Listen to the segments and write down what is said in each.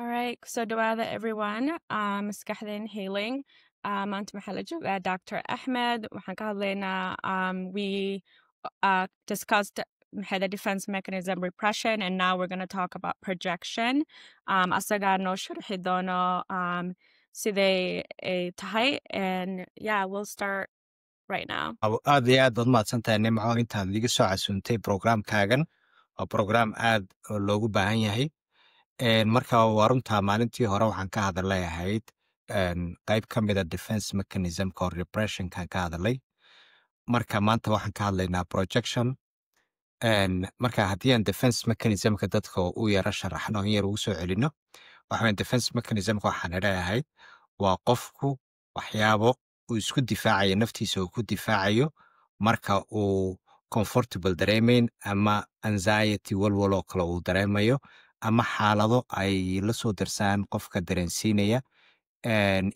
All right, so dhawaada everyone. Maskaxdeen healing. Maanta maxaa la joogaa Dr. Ahmed. Waxaan ka hadlaynaa we discussed maxay the defense mechanism repression, and now we're going to talk about projection. Asagaa noo sharxi doono siday ay tahay, and yeah, we'll start right now. aad iyo aad baad mahadsantahay nimco intaad iga soo casuuntay programkaagan waa program aad loogu baahan yahay marka waa runtaa maalintii hore waxaan ka hadalay ahayd qayb ka mida defense mechanismka oo repressionkan ka hadalay marka maanta waxaan ka hadlaynaa projection marka haddii aan defense mechanismka dadka u yara sharaxno in yar ugu soo celino waxaan defense mechanismka waxaan idhahay waa qofku waxyaabo uu isku difaacayo naftiisa uu ku difaacayo marka uu comfortable dareemayn ama anxiety walwaloo kale uu dareemayo ama xaalado ay la soo darsaan qofka dareensiinaya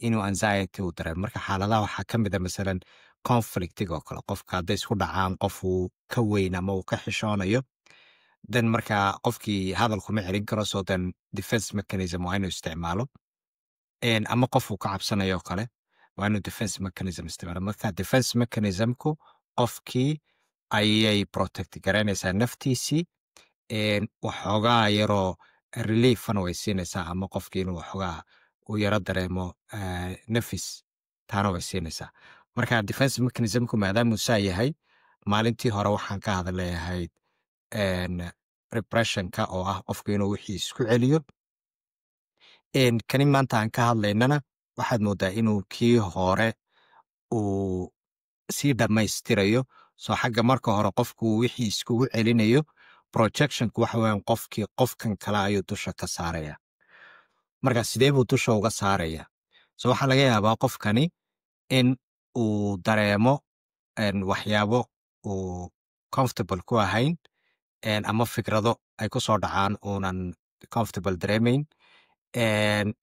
inuu anxiety uu dareemo marka xaaladaha waxaa ka mid a masalan conflictiga oo kale qofka hadday isku dhacaan qof uu ka weyn ama uu ka xishoonayo dan marka qofkii hadalkuma celin karo so then defense mechanism waa inuu isticmaalo ama qof uu ka cabsanayo kale waa inuu defense mechanism isticmaalo marka defense mechanismku qofkii ayay protect garanaysaa naftiisii waxoogaa yaroo reliefana way siinaysaa ama qofkii inuu waxoogaa uu yaro dareemo nafis taana way siinaysaa marka defense mechanismku maadaamuu saa yahay maalintii hore waxaan ka hadalayahayd repressionka oo ah qofku inuu wixii isku celiyo kani maanta aan ka hadlaynana waxaad moodaa inuu kii hore uu sii dhammaystirayo soo xagga marka hore qofku wixii iskugu celinayo projectionku waxa weeyaan qofkii qofkan kale ayuu dusha ka saaraya marka sidee buu dusha uga saaraya so waxaa laga yaabaa qofkani in uu dareemo waxyaabo uu comfortable ku ahayn ama fikrado ay ku soo dhacaan uunan comfortable dareemayn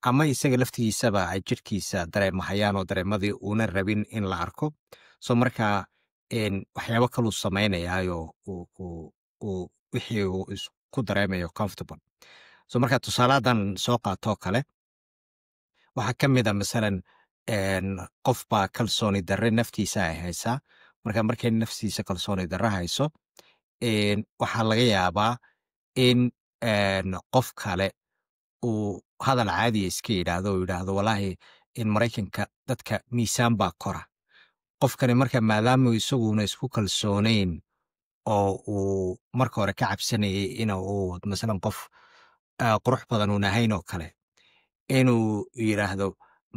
ama isaga laftigiisaba ay jirkiisa dareemahayaan oo dareemadii uunan rabin in la arko so marka waxyaabo kaluu samaynayayo wixii uu isku dareemayo comfortable so marka tusaaladan soo qaatoo kale waxaa ka mid a masalan qof baa kalsooni darre naftiisa ay haysaa markay naftiisa kalsooni darre hayso waxaa laga yaabaa in qof kale uu hadal caadiya iska yidhaahdo walaahi in maraykanka dadka miisaan baa kora qofkani marka maadaama isaguna isku kalsoonayn oo uu marka hore ka cabsanayay inuu masalan qof qurux badan uun ahayn oo kale inuu yidhaahdo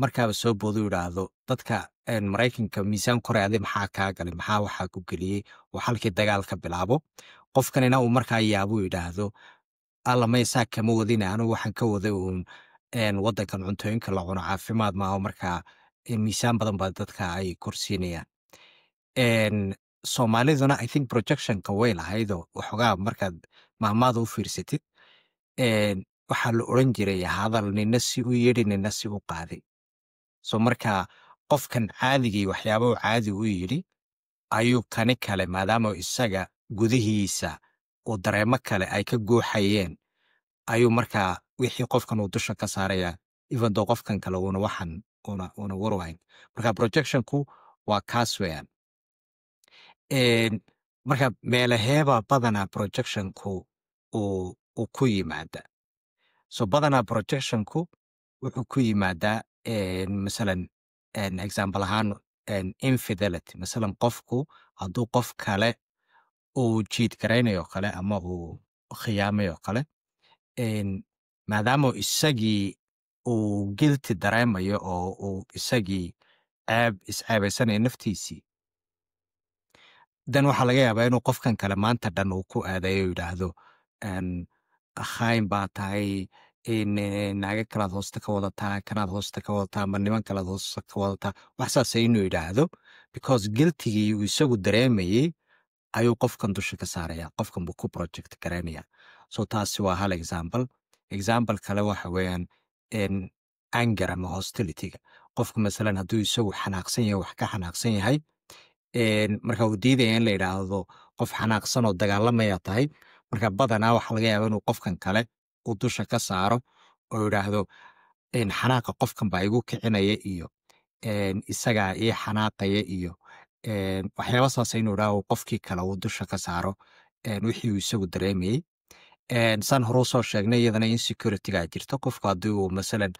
markaaba soo boodu yidhaahdo dadka maraykanka miisaan koray adi maxaa kaa galay maxaa waxaa ku geliyey oo halkii dagaal ka bilaabo qofkanina uu markaa yaabuu yidhaahdo alla maysaa kama wadina anugu waxaan ka waday uun waddankan cuntooyinka la cuno caafimaad maaho markaa miisaan badan baa dadka ay korsiinayaan soomaaliduna I think projectionka way lahaydoo waxoogaa markaad mahmaada u fiirsatid waxaa la oran jiray hadal nina si u yidhi nina si u qaaday so marka qofkan caadigii waxyaaba uu caadi u yidhi ayuu kani kale maadaama isaga gudihiisa uu dareemo kale ay ka guuxayeen ayuu markaa wixii qofkan uu dusha ka saaraya even though qofkan kale uuna waxan una warwayn marka projectionku waa kaas weeyaan marka meelaheeba badanaa projectionku uu ku yimaada so badanaa projectionku wuxuu ku yimaadaa masalan example ahaan infidelity masalan qofku hadduu qof kale uu jiid garaynayo kale ama uu khiyaamayo kale maadaama isagii uu guilty dareemayo oo uu isagii isceebaysanayo naftiisii dan waxaa laga yaabaa inuu qofkan kale maanta dhan uu ku aadayo yidhaahdo khayn baa tahay naaga kalaad hoosta ka wadataa kanaad hoosta ka wadataa ama niman kalaad hoosta ka wadataa wax saasa inuu yidhaahdo because guiltigii uu isagu dareemayey ayuu qofkan dusha ka saaraya qofkan buu ku project garaynaya so taasi waa hal example kale waxa weeyaan anger ama hostilityga qofku masalan hadduu isagu xanaaqsan yahay wax ka xanaaqsan yahay marka uu diidaya in la yidhaahdo qof xanaaqsan oo dagaalamaya tahay marka badanaa waxaa laga yaaba inuu qofkan kale uu dusha ka saaro oo yidhaahdo xanaaqa qofkan baa igu kicinaya iyo isagaa ii xanaaqaya iyo waxyaaba saasa inuu idhaaho qofkii kale uu dusha ka saaro wixii uu isagu dareemayey saan hore usoo sheegnay iyadana insecurityga jirta qofku haddii uu masalan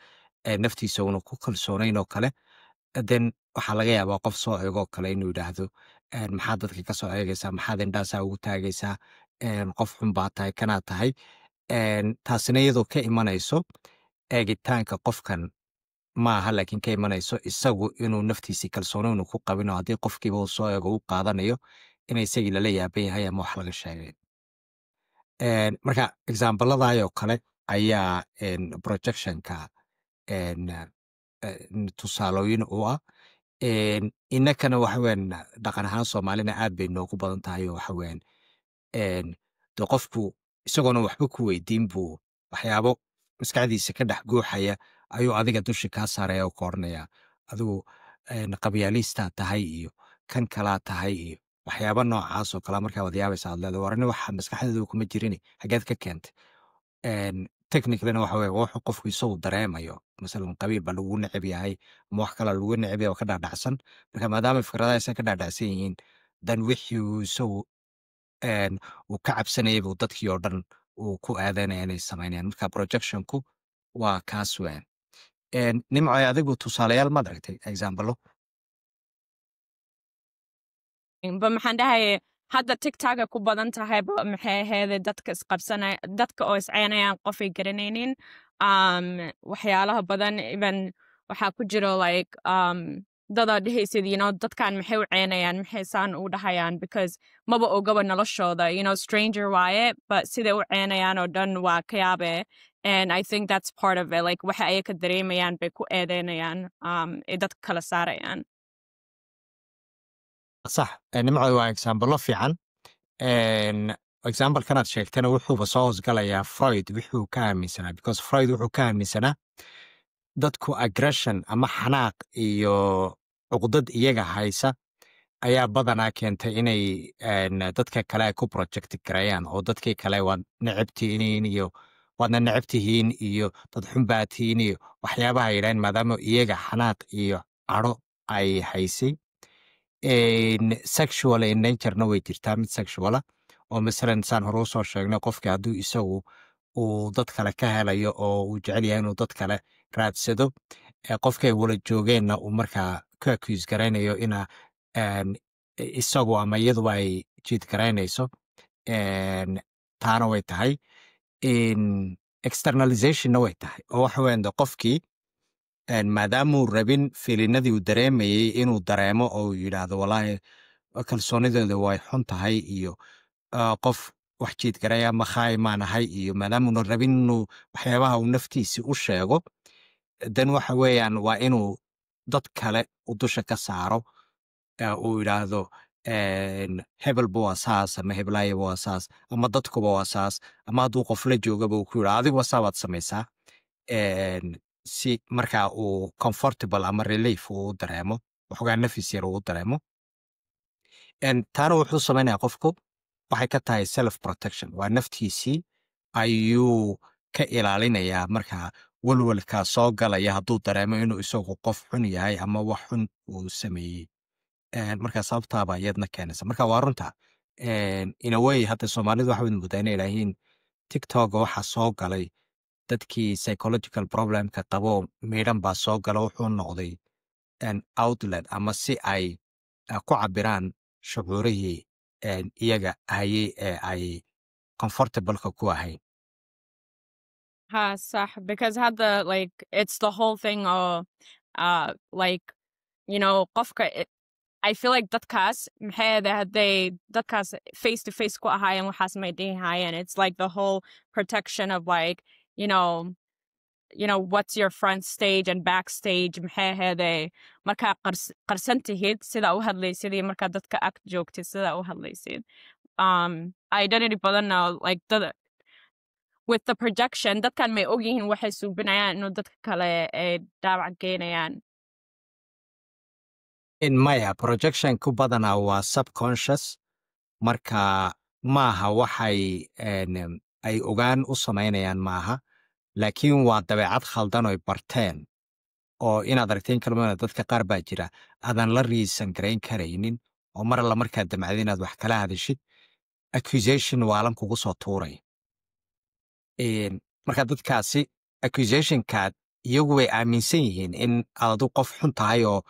naftiisa una ku kalsoonayn oo kale then waxaa laga yaabaa qof soo eegoo kale inuu yidhaahdo maxaad dadka ka soo eegaysaa maxaad indhaasaa ugu taagaysaa qof xun baa tahay kanaad tahay taasina iyadoo ka imanayso eegitaanka qofkan maaha laakiin ka imanayso isagu inuu naftiisii kalsooni unu ku qabin oo haddii qofkiiba uu soo eego u qaadanayo in isagii lala yaaban yahay ama wax laga sheegay marka exambaladaayoo kale ayaa projectionka tusaalooyin u ah innakana waxaween dhaqan ahaan soomaalina aad bay noogu badan tahay oo waxaween de qofku isagoona waxba ku weydiin buu waxyaabo maskaxdiisa ka dhex guuxaya ayuu adiga dushi kaa saaraya oo koornaya adigu qabyaaliistaa tahay iyo kan kalaa tahay iyo waxyaaba noocaasoo kala markaa wadayaabaysa aad leeda warani waxa maskaxdeedu kuma jirini xageed ka keentay technicallyna waxa weye wuxuu qofku isagu dareemayo masalan qabiil baa lagu neceb yahay ama wax kala lagu neceb yahay oo ka dhaadhacsan marka maadaama fikradaha isa ka dhaadhacsan yihiin dan wixii uu isagu uu ka cabsanayay buu dadkii oo dhan uu ku aadanaya inay samaynayaan marka projectionku waa kaas wean nimcoy adigu tusaalayaal maad aragtay exampalo ba maxaan dhahay hadda tiktoka ku badan tahay ba maxay ahayd dadka isqabsanaya dadka oo isceynayaan qofay garanaynin waxyaalaha badan even waxaa ku jiro like dada dhehaysid dadkan maxay u ceynayaan maxay saan u dhahayaan because maba ogaba noloshooda stranger waaye but siday u ceynayaan oo dhan waa ka yaabe and I think that's part of it like waxa ay ka dareemayaan bay ku eedeynayaan ee dadka kala saarayaan صح nimcoy waa examplo fiican example kanaad sheegtana wuxuuba soo hoosgalayaa Freud wuxuu ka aaminsanaa because Freud wuxuu ka aaminsanaa dadku aggression ama xanaaq iyo cuqdad iyaga haysa ayaa badanaa keentay inay dadka kale ay ku project gareeyaan oo dadkii kale waad necabtihiin iyo waadna necabtihiin iyo dad xun baad tihiin iyo waxyaabaha yidhaaheen maadaama iyaga xanaaq iyo cadho ay haysay sexual in naturena way jirtaa mid sexuala oo masalan saan hore usoo sheegnay qofkii hadduu isagu uu dad kale ka helayo oo uu jecel yahay inuu dad kale raadsado qofkay wala joogeenna uu markaa ku accuse garaynayo ina isagu ama iyaduba ay jiid garaynayso taana way tahay externalizationna way tahay oo waxa weyan de qofkii maadaamuu rabin filinadii uu dareemayey inuu dareemo oo yidhaahdo walaahi kalsoonideeda way xun tahay iyo qof wax jiid garaya makhaay maanahay iyo maadaamuna rabin inuu waxyaabaha uu naftiisi u sheego dan waxa weeyaan waa inuu dad kale u dusha ka saaro uu yidhaahdo hebelba waa saas ama heblaayaba waa saas ama dadkuba waa saas ama hadduu qof la joogaba uu ku yidhahdo adigu wasaabaad samaysaa si markaa uu comfortable ama relief uu dareemo waxoogaa nafis yar uu dareemo taana wuxuu samaynaya qofku waxay ka tahay self protection waa naftiisii ayuu ka ilaalinayaa markaa walwalkaa soo galaya hadduu dareemo inuu isagu qof xun yahay ama wax xun uu sameeyey markaa sababtaaba iyadna keenaysa marka waa runta inawey hadda soomaalidu waxa wad moodaa inay ilaahiin tiktoka waxaa soo galay dadkii psychological problemka qabo miidhan baa soo gala wuxuu noqday outlet ama si ay ku cabiraan shucuurihii iyaga hayey ee ay comfortableka ku ahayn ha صح because hadda like it's the whole thing of like qofka I feel like dadkaas maxay hadday dadkaas face to face ku ahaayeen waxaas may dhihi haayeen it's like the whole protection of like what's your front stage and backstage maxay ahaydee markaa qarsan tihid sidaa u hadlaysid iyo markaa dadka ag joogtid sidaa u hadlaysid identity badanna like with the projection dadkan may ogyihiin waxay suubinayaan inuu dadka kale ay dhaawac geynayaan maya projectionku badanaa waa subconscious marka maaha waxay ay ogaan u samaynayaan maaha laakiin waa dabeecad khaldan oy barteen oo inaad aragteen kalmada dadka qaar baa jira aadan la riisan garayn karaynin oo mar alla markaad damcda inaad wax kala hadashid accusation waalan kugu soo tuuray marka dadkaasi accusationkaad iyagu way aaminsan yihiin in aad adu qof xun tahay oo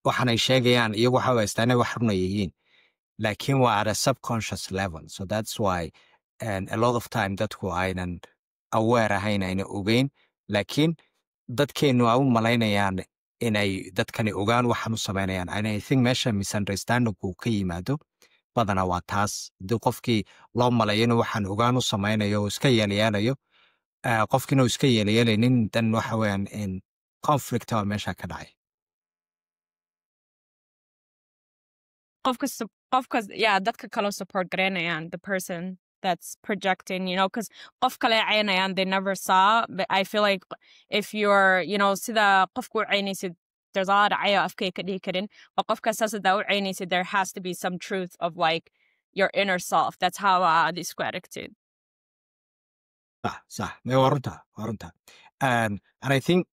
waxanay sheegayaan iyagu waxa haystaa inay wax runa yihiin laakiin waa at a subconscious level so that's why a lot of time dadku aynan aware ahayn ayna ogeyn laakiin dadkeennu ay u malaynayaan inay dadkani ogaan waxan u samaynayaan and I think meesha misunderstandingku ka yimaado badana waa taas haddii qofkii loo malayo inuu waxaan ogaan u samaynayo oo iska yeelyeelayo qofkiina uu iska yeelyeelaynin dan waxa weeyaan in conflict waa meesha ka dhacay qofkas yeah dadka kaloo support garaynayaan the person that's projecting, you know, because qof kale caynayaan they never saw, but I feel like if you're, you know, sida qofku caynaysid there's a lot of cayo afkay ka dhihi karin but qofka saasada u caynaysid there has to be some truth of like your inner self. That's how this isku aragtid. صح waa runta and I think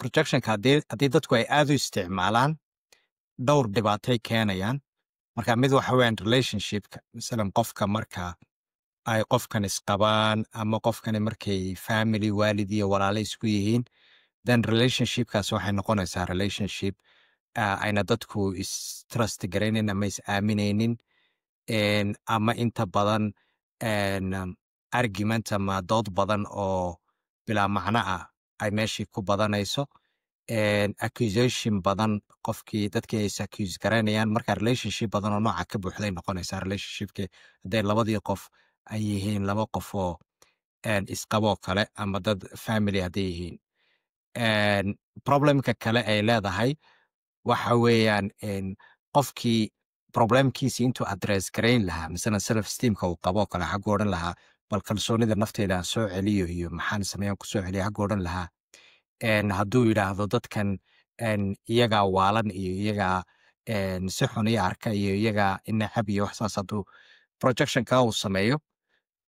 projectionka haddii dadku ay aad u isticmaalaan dhowr dhibaatay keenayaan marka mid waxa weeyaan relationshipka masalan qofka marka ay qofkan isqabaan ama qofkani markay family waalid iyo walaalo isku yihiin then relationshipkaas waxay noqonaysaa relationship ayna dadku is-trust garaynin ama is-aaminaynin ama inta badan argument ama dood badan oo bilaa macno ah ay meeshii ku badanayso accusation badan qofkii dadkii ay accuse garaynayaan marka relationship badan oo nooca ka buuxday noqonaysaa relationshipkii hadday labadii qof ay yihiin laba qof oo isqaboo kale ama dad family hadday yihiin problemka kale ay leedahay waxa weeyaan qofkii problemkiisi intuu address garayn lahaa masalan self esteemka uu qaboo kale xaggu odhan lahaa bal kalsoonida nafteeda aan soo celiyo iyo maxaan sameeyaan ku soo celiyo xaggu odhan lahaa hadduu yidhaahdo dadkan iyagaa waalan iyo iyagaa si xun iyo arka iyo iyagaa inacab iyo wax saas hadduu projectionka uu sameeyo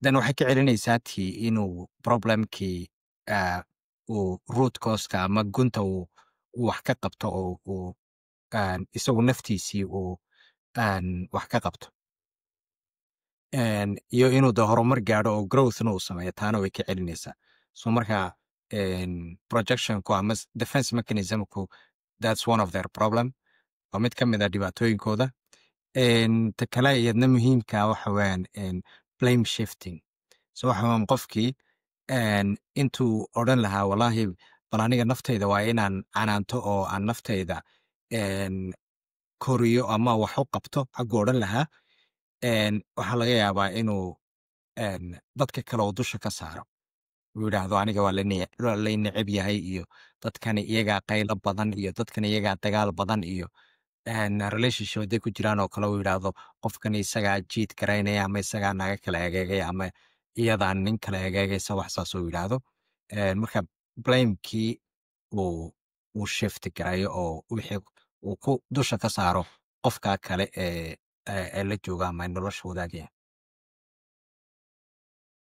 then waxay ka celinaysaa tii inuu problemkii uu root causka ama gunta uu wax ka qabto oo uu isagu naftiisii uu wax ka qabto iyo inuu de horumar gaadho oo growthna uu sameeyo taana way ka celinaysaa so marka projectionku ama defense mechanismku that's one of their problem waa mid ka mid a dhibaatooyinkooda ta kale iyadna muhiimka waxa weeyaan blame shifting so waxa weeyaan qofkii intuu odhan lahaa wallaahi bal aniga naftayda waa inaan canaanto oo aan naftayda koriyo ama wax u qabto xaggu odhan lahaa waxaa laga yaabaa inuu dadka kale oo dusha ka saaro uu yidhaahdo aniga waa lay neceb yahay iyo dadkani iyagaa qaylo badan iyo dadkani iyagaa dagaal badan iyo relationship hadday ku jiraan oo kale uu yidhaahdo qofkani isagaa jiid garaynaya ama isagaa naga kala egeegaya ama iyadaa nin kala egeegaysa wax saas uu yidhaahdo marka blamekii uu shift garayo oo wixii uu ku dusha ka saaro qofka kale ee la jooga ama nolosha wadaagaya